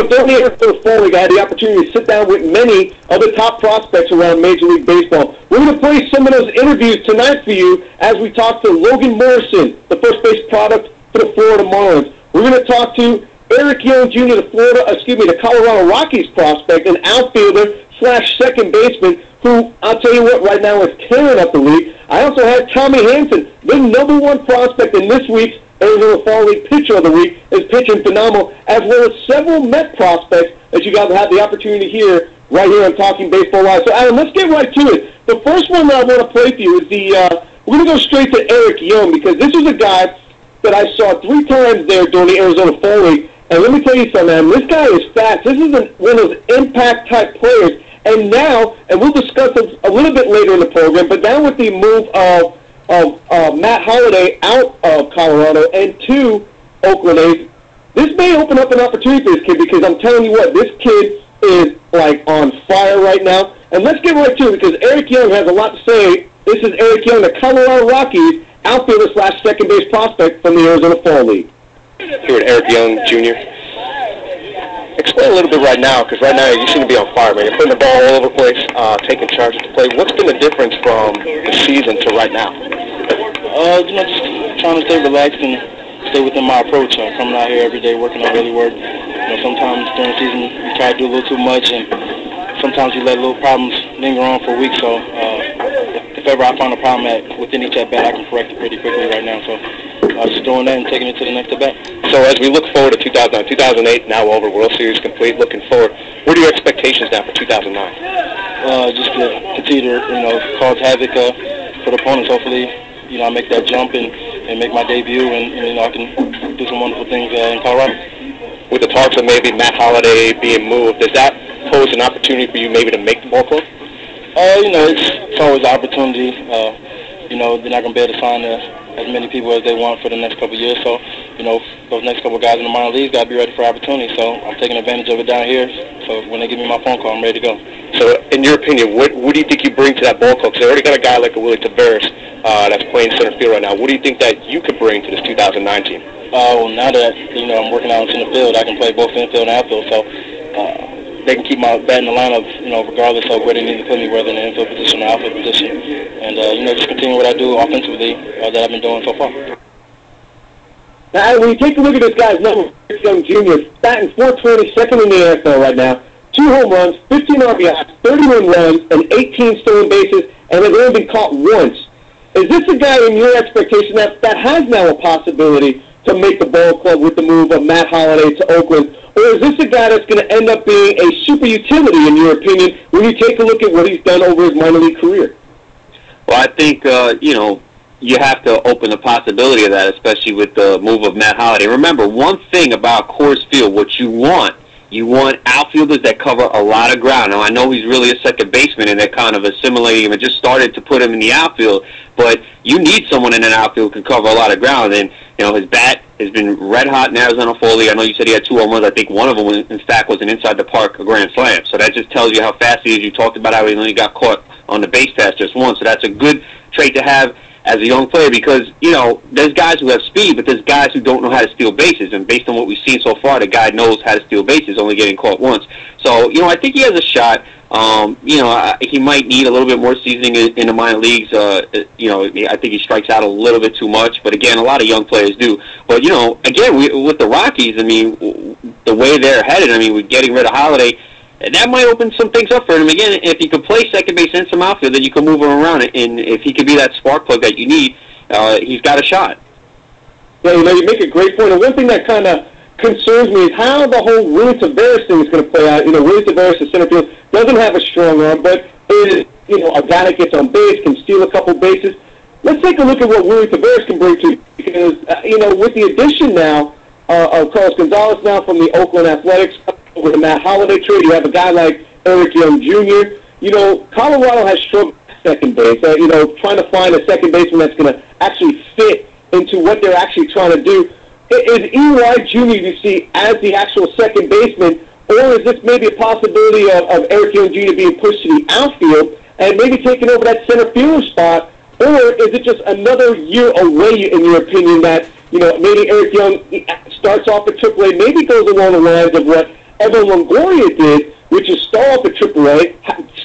during the Arizona Fall League, I had the opportunity to sit down with many of the top prospects around Major League Baseball. We're going to play some of those interviews tonight for you as we talk to Logan Morrison, the first base product for the Florida Marlins. We're going to talk to Eric Young Jr., the Colorado Rockies prospect, an outfielder / second baseman, who, I'll tell you what, right now is tearing up the league. I also had Tommy Hanson, the #1 prospect in this week's Arizona Fall League Pitcher of the Week, is pitching phenomenal, as well as several Met prospects that you guys have the opportunity to hear right here on Talking Baseball Live. So, Adam, let's get right to it. The first one that I want to play for you is we're going to go straight to Eric Young, because this is a guy that I saw 3 times there during the Arizona Fall League. And let me tell you something, man, this guy is fast. This is one of those impact-type players. And now, and we'll discuss this a little bit later in the program, but now with the move of Matt Holliday out of Colorado and to Oakland A's, this may open up an opportunity for this kid, because I'm telling you what, this kid is like on fire right now. And let's get right to it, because Eric Young has a lot to say. This is Eric Young, the Colorado Rockies outfielder / second base prospect from the Arizona Fall League. Here with Eric Young Jr. Explain a little bit right now, because right now you seem to be on fire, man. You're putting the ball all over the place, taking charge of the play. What's been the difference from the season to right now? Just trying to stay relaxed and stay within my approach. Coming out here every day, working on really work. Sometimes during the season you try to do a little too much, and sometimes you let little problems linger on for weeks. So if ever I find a problem within each at-bat, I can correct it pretty quickly right now. So just doing that and taking it to the next at-bat. So as we look forward to 2009, 2008 now over, World Series complete, looking forward, what are your expectations now for 2009? Just to continue to cause havoc for the opponents. Hopefully, I make that jump and make my debut, and I can do some wonderful things in Colorado. With the talks of maybe Matt Holliday being moved, does that pose an opportunity for you maybe to make the ball club? It's always an opportunity. They're not going to be able to sign as many people as they want for the next couple of years. So, those next couple of guys in the minor leagues got to be ready for opportunity. So I'm taking advantage of it down here. So when they give me my phone call, I'm ready to go. So in your opinion, what do you think you bring to that ball club? Because they already got a guy like a Willie Taveras that's playing center field right now. What do you think that you could bring to this 2009 team? Well, now that, I'm working out in center field, I can play both infield and outfield. So they can keep my bat in the lineup, regardless of where they need to put me, whether in the infield position or outfield position. And, just continue what I do offensively that I've been doing so far. Now, when you take a look at this guy's number, Eric Young Jr., batting .420, second in the NFL right now, 2 home runs, 15 RBIs, 31 runs, and 18 stolen bases, and has only been caught once. Is this a guy in your expectation that has now a possibility to make the ball club with the move of Matt Holliday to Oakland? Or is this a guy that's going to end up being a super utility, in your opinion, when you take a look at what he's done over his minor league career? Well, I think, you have to open the possibility of that, especially with the move of Matt Holliday. Remember, one thing about Coors Field, what you want outfielders that cover a lot of ground. Now, I know he's really a second baseman, and they're kind of assimilating him and just started to put him in the outfield, but you need someone in an outfield who can cover a lot of ground. And, his bat has been red hot in Arizona Fall League. I know you said he had 2 home runs. I think one of them, in fact, was an inside the park grand slam. So that just tells you how fast he is. You talked about how he only got caught on the base pass just once. So that's a good trait to have as a young player, because, there's guys who have speed, but there's guys who don't know how to steal bases. And based on what we've seen so far, the guy knows how to steal bases, only getting caught once. So, I think he has a shot. He might need a little bit more seasoning in the minor leagues. I think he strikes out a little bit too much. But, again, a lot of young players do. But, again, with the Rockies, the way they're headed, with getting rid of Holliday, that might open some things up for him. Again, if he could play second base and some outfield, then you can move him around. And if he could be that spark plug that you need, he's got a shot. Yeah, you make a great point. And one thing that kind of concerns me is how the whole Willie Taveras thing is going to play out. Willie Taveras, the center field, doesn't have a strong arm, but is, a guy that gets on base, can steal a couple bases. Let's take a look at what Willie Taveras can bring to, because, with the addition now of Carlos Gonzalez now from the Oakland Athletics, over the Matt Holliday trade, you have a guy like Eric Young Jr. Colorado has struggled at second base. Trying to find a second baseman that's going to actually fit into what they're actually trying to do. Is Eli Jr. you see as the actual second baseman, or is this maybe a possibility of Eric Young Jr. being pushed to the outfield and maybe taking over that center fielder spot, or is it just another year away, in your opinion, that maybe Eric Young starts off at AAA, maybe goes along the lines of what Evan Longoria did, which is start off at AAA,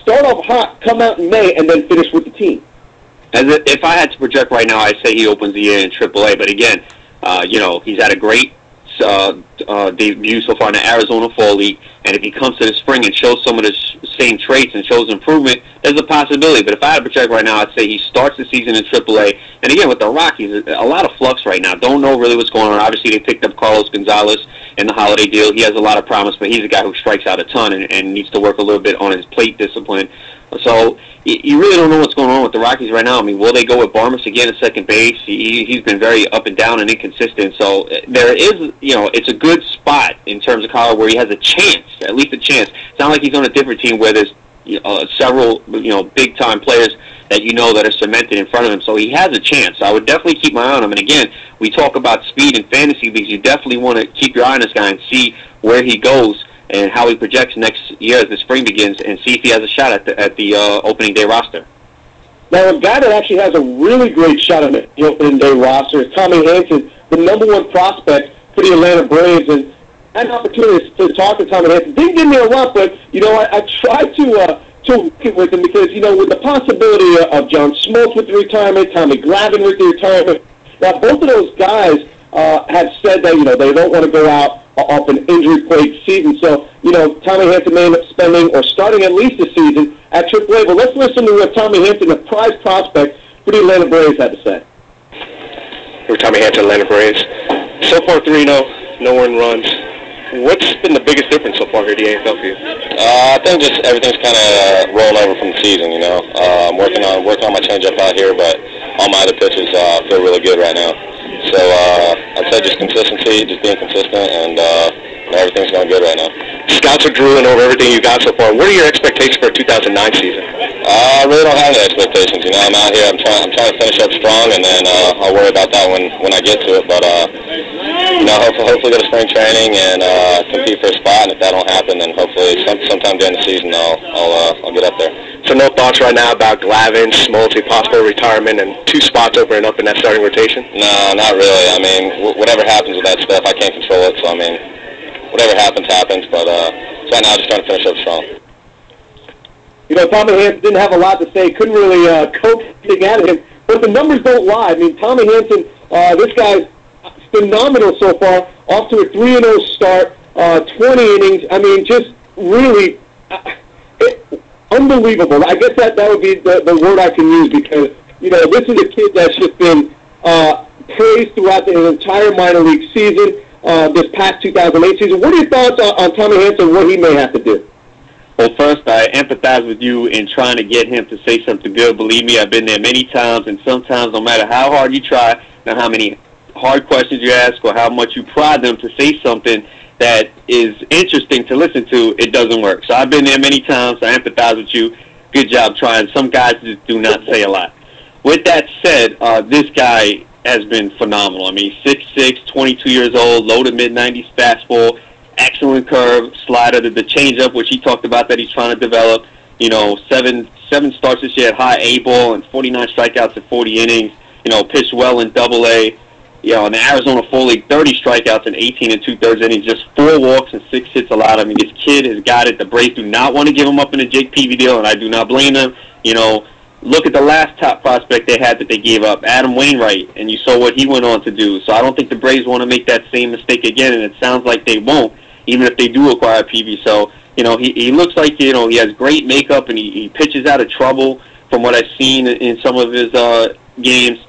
start off hot, come out in May, and then finish with the team. If I had to project right now, I'd say he opens the year in AAA. But again, he's had a great debut so far in the Arizona Fall League, and if he comes to the spring and shows some of the same traits and shows improvement, there's a possibility. But if I had to project right now, I'd say he starts the season in AAA. And again, with the Rockies, a lot of flux right now. Don't know really what's going on. Obviously, they picked up Carlos Gonzalez in the holiday deal. He has a lot of promise, but he's a guy who strikes out a ton and needs to work a little bit on his plate discipline. So you really don't know what's going on with the Rockies right now. I mean, will they go with Barmes again at second base? He's been very up and down and inconsistent. So there is, it's a good spot in terms of Colorado where he has a chance, at least a chance. It's not like he's on a different team where there's several, big-time players that that are cemented in front of him. So he has a chance. So I would definitely keep my eye on him. And again, we talk about speed in fantasy leagues. You definitely want to keep your eye on this guy and see where he goes and how he projects next year as the spring begins, and see if he has a shot at the opening day roster. Now, a guy that actually has a really great shot at the opening day roster is Tommy Hanson, the #1 prospect for the Atlanta Braves. And I had an opportunity to talk to Tommy Hanson. Didn't give me a lot, but I tried to work it with him because with the possibility of John Smoltz with the retirement, Tommy Glavine with the retirement. Now, both of those guys have said that they don't want to go out off an injury-plagued season. So, Tommy Hanson may end up spending or starting at least a season at AAA. But let's listen to what Tommy Hanson, the prize prospect for the Atlanta Braves, had to say. For Tommy Hanson, Atlanta Braves. So far 3-0, no earned runs. What's been the biggest difference so far here at the AFL for you? I think just everything's kind of rolling over from the season, I'm working on my changeup out here, but all my other pitches feel really good right now. So I'd say just consistency, just being consistent, and everything's going good right now. Scouts are drooling over everything you got so far. What are your expectations for a 2009 season? I really don't have any expectations. I'm out here. I'm trying to finish up strong, and then I'll worry about that when I get to it. But hopefully go to spring training and compete for a spot. And if that don't happen, then hopefully sometime during the season I'll get up there. So no thoughts right now about Glavine, Smoltz, possible retirement, and 2 spots opening up in that starting rotation? No, not really. I mean, whatever happens with that stuff, I can't control it. So whatever happens, happens. But right now, I'm just trying to finish up strong. Tommy Hanson didn't have a lot to say. Couldn't really coax anything out of him. But the numbers don't lie. I mean, Tommy Hanson, this guy's phenomenal so far. Off to a 3-0 start, 20 innings. I mean, just really unbelievable. I guess that would be the word I can use because, this is a kid that's just been praised throughout the entire minor league season, this past 2008 season. What are your thoughts on Tommy Hanson and what he may have to do? Well, first, I empathize with you in trying to get him to say something good. Believe me, I've been there many times, and sometimes no matter how hard you try, no how many hard questions you ask or how much you prod them to say something that is interesting to listen to, it doesn't work. So I've been there many times. I empathize with you. Good job trying. Some guys just do not say a lot. With that said, this guy has been phenomenal. I mean, 6'6", 22 years old, low to mid-90s fastball, excellent curve, slider, the changeup, which he talked about that he's trying to develop. 7 starts this year at high A ball and 49 strikeouts at 40 innings. Pitched well in Double-A. In the Arizona Fall League, 30 strikeouts in 18 2/3 innings, just 4 walks and 6 hits allowed. I mean, this kid has got it. The Braves do not want to give him up in a Jake Peavy deal, and I do not blame them. Look at the last top prospect they had that they gave up, Adam Wainwright, and you saw what he went on to do. So I don't think the Braves want to make that same mistake again, and it sounds like they won't, even if they do acquire Peavy. So, he looks like, he has great makeup, and he pitches out of trouble from what I've seen in some of his games.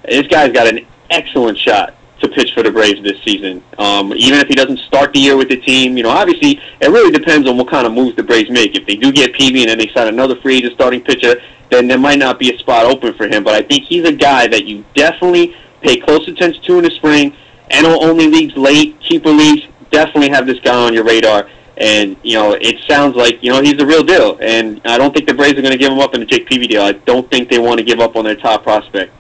This guy's got an excellent shot to pitch for the Braves this season. Even if he doesn't start the year with the team, obviously it really depends on what kind of moves the Braves make. If they do get Peavy and then they sign another free agent starting pitcher, then there might not be a spot open for him. But I think he's a guy that you definitely pay close attention to in the spring. NL-only leagues, late, keeper leagues, definitely have this guy on your radar. And, it sounds like, he's the real deal. And I don't think the Braves are going to give him up in the Jake Peavy deal. I don't think they want to give up on their top prospect.